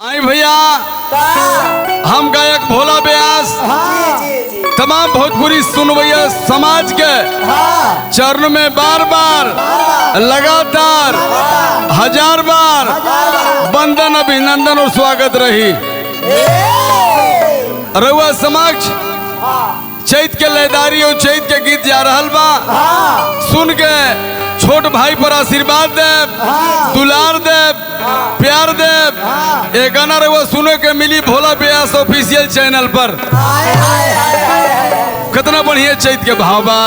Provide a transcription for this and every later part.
आई भैया हम गायक भोला व्यास तमाम भोजपुरी सुनवैया समाज के चरण में बार बार लगातार हजार बार वंदन अभिनंदन और स्वागत रही। रउआ समक्ष चैत के लयदारी और चैत के गीत जा रहल बा, सुन के छोट भाई पर आशीर्वाद देव, दुलार देव, प्यार देव। एक गाना रउआ सुने के मिली भोला व्यास ऑफिशियल चैनल पर। कितना बढ़िया चैत के भाव बा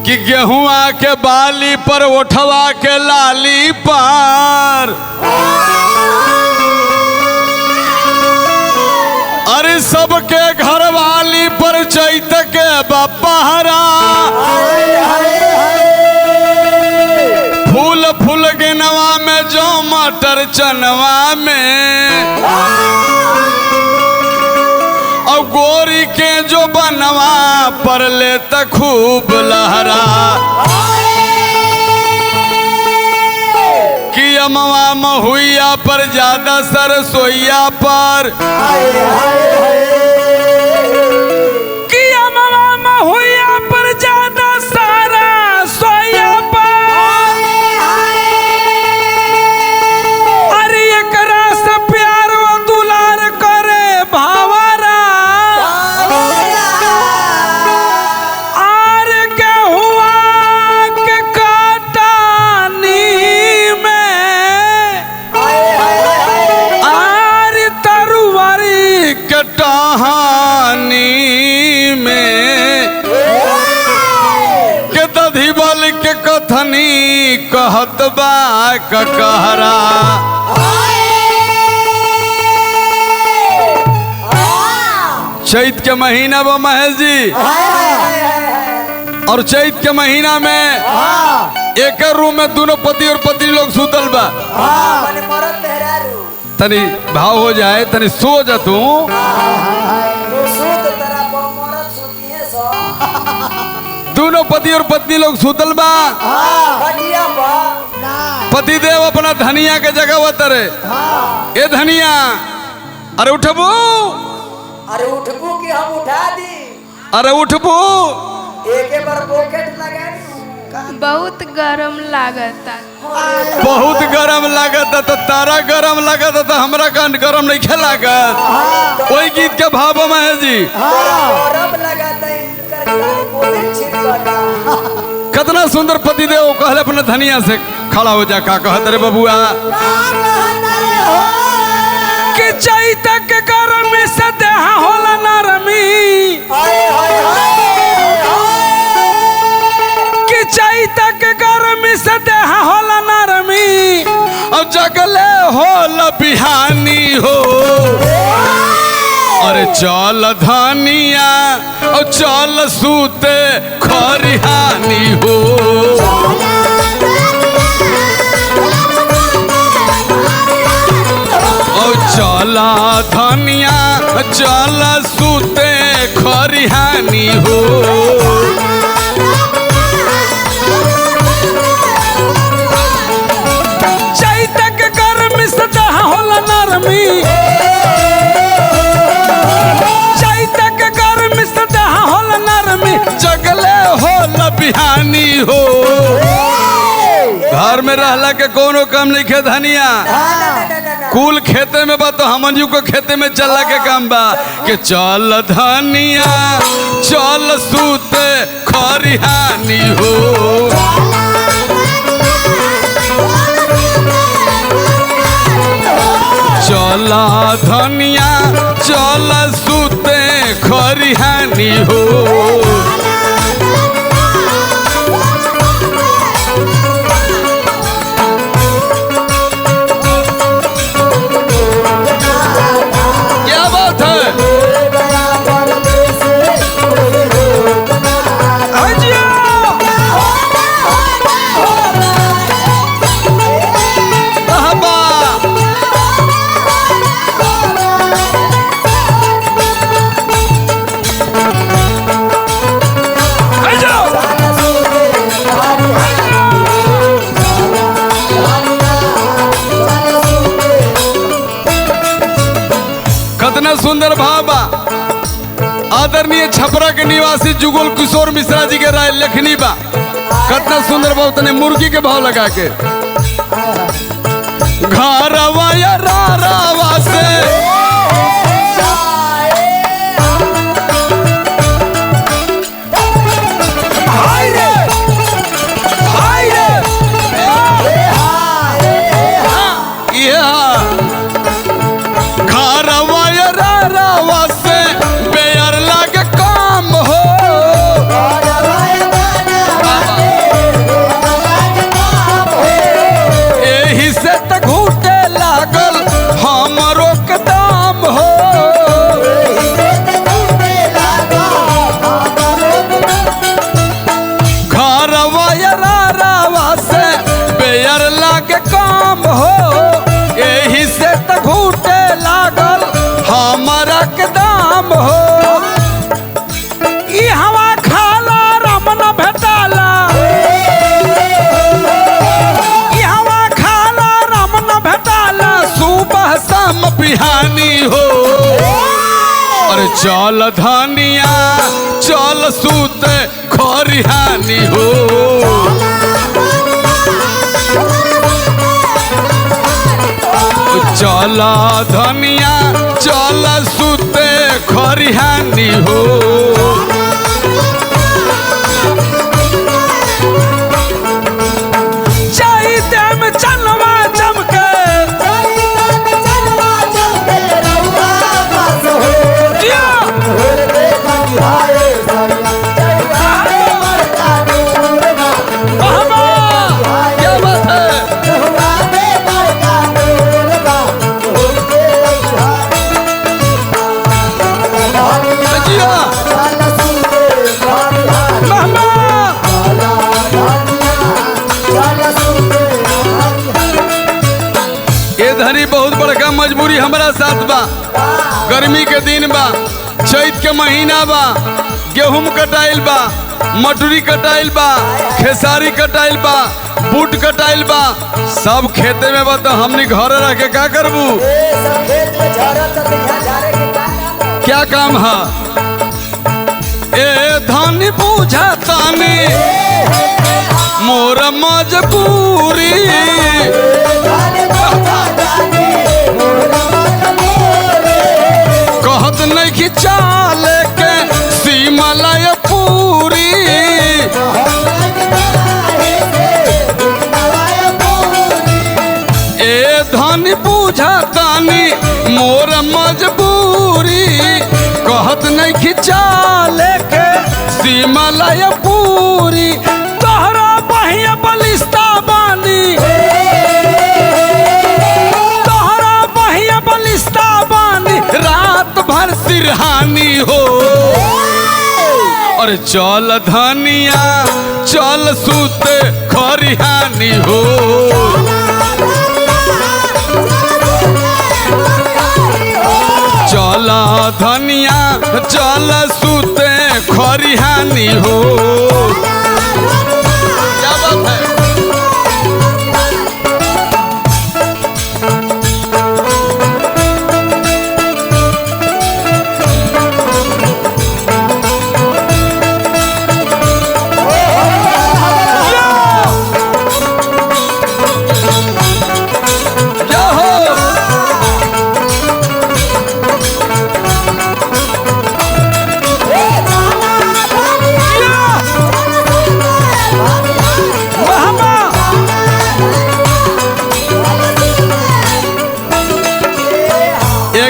कि गेहुआ के बाली पर उठवा के लाली पर, अरे सबके घर वाली पर चैत के बपहरा, फूल फूल के नवा में जो मटर चनवा में, और गोरी के जो बनवा पर ले त खूब लहरा, कि अमवा महुइया पर ज्यादा सरसोईया पर, कि अमवा महुइया पर ज्यादा सारा सोईया पर, अरे एकरा से प्यार व दुलार करे भावरा, आर गेहुआ के काटानी में, आर तरुआरी के टहानी में, के दधी बल के कथनी कहत बा ककहरा। चैत के महीना वो महेश जी, और चैत के महीना में एक रूम में दोनों पति और पत्नी लोग सुतल बा। तनी भाव हो जाए, तनी सो जा तू। दोनों पति और पत्नी लोग सुतल बा। पति देव अपना धनिया के जगह उतरे, ए धनिया अरे उठबू, अरे उठबू कि हम उठा दी, अरे उठबू, एक बार पॉकेट लगा दी। बहुत गरम लागता, बहुत गरम लागता, तो तारा गरम लागता तो हमरा कान गरम नहीं खेलागत। वही गीत के भाव में है जी, गरम लगाता इनकर बोले छिड़कता। कितना सुंदर पति देव कहले अपने धनिया से खड़ा हो जा, का कहत रे बबुआ कि चैत के गरम से देह होला नरमी, कि चैत के गरम से देह होला नरमी, और जगले होला बिहानी हो, अरे चल धनिया और चल सूते खरिहानी हो, और चला धनिया चल सूते खरिहानी हो। चैत के गरम से देह होला नरमी, चैत के गरम से देह होला नरमी, जगले होला बिहानी हो। घर में रहला के कोनो काम नहीं खे धनिया, कुल खेते में बा तो हमन को खेते में चला के काम बा, कि चल धनिया चल सूते खरिहानी हो, चला धनिया चल सूते खरिहानी हो। क्या बात है, कितना सुंदर भाव बा। आदरणीय छपरा के निवासी जुगल किशोर मिश्रा जी के राय लेखनी बा। कितना सुंदर भाव, तने मुर्गी के भाव लगा के घरवा या रारावा से बिहानी हो। अरे चल धनिया चल सूत खरिहानी हो। चल धनिया चल सूत खरिहानी हो। बहुत बड़का मजबूरी हमारा साथ बा। गर्मी के दिन बा, चैत के महीना बा, गेहूं कटाइल बा, मटुरी कटाइल बा, खेसारी कटाइल बा, बूट कटाइल बा, सब खेते में बा। तो हमनी घर रह के का करबू? क्या काम है? ए धनी पूछा तानी मोर मजबूरी, कहत नहीं कि चाल के सीमलय पूरी। ए धनी पूछा तानी मोर मजबूरी, कहत नहीं कि चाल के सीमलय पूरी। तोहरा बहिया बलिस्ता बानी, तोहरा बहिया बलिस्ता बानी, रात भर सिरहानी हो। और चल धनिया चल सूत खरिहानी हो। चल धनिया चल सूत खरिहानी हो। क्या बात है?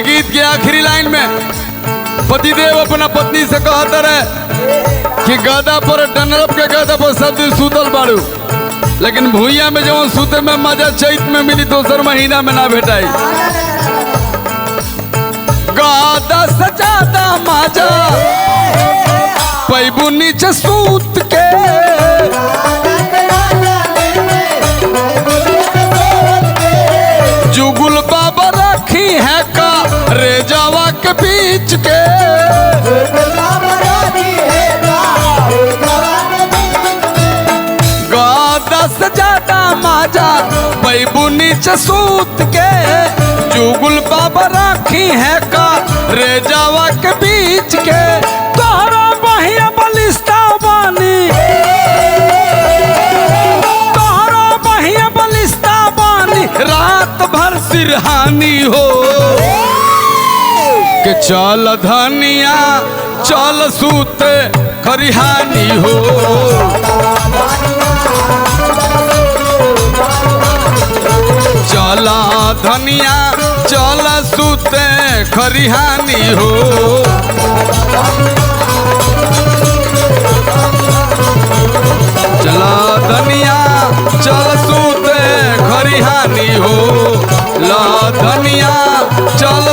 गीत के आखिरी लाइन में पतिदेव अपना पत्नी से कहता रहे कि गदा पर डनरप के गदा पर सब दिन सूतल बाड़ू, लेकिन भूइया में जो सूते में मजा चैत में मिली दोसर महीना में ना भेटाई। गदा सजादा मजा पैबू नीचे सूत के, जुगुल बाबा रखी है का रेजावा के बीच के। गदा सजादा मजा पैबू नीचे सूत के, जुगुल बाबा रखी है का रे जावा के बीच के तोहरा बहिया बलिस्ता बानी तोहरा बहिया बलिस्ता बानी रात भर सिरहानी हो के चल धनिया चल सूते खरिहानी हो चला धनिया चल सूते खरिहानी हो चला धनिया चल सूते खरिहानी हो ला धनिया चल